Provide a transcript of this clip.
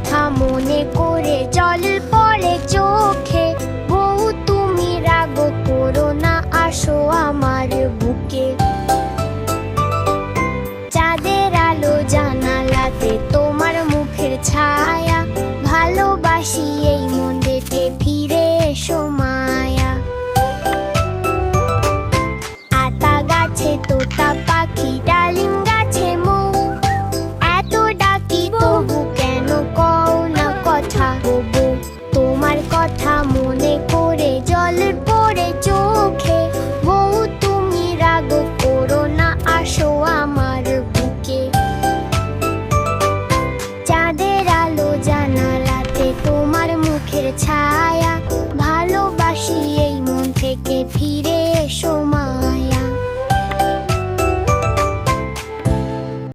কথা মনে করে জল পড়ে চোখে। বউ তুমি রাগ করো না, আসো আমার বুকে। চাঁদের আলো জানালাতে তোমার মুখের ছায়া, ভালোবাসি এই মন দেখে ফিরে এসো মায়া। আতা গাছে তোতা পাখি, ডালিম গাছে মৌ, এত ডাকি তবু কেন কও না কথা। বউ তোমার কথা মনে করে জল পড়ে চোখে। বউ তুমি রাগ করো না, আসো আমার বুকে। চাঁদের আলো জানালাতে তোমার মুখের ছায়া, ভালোবাসি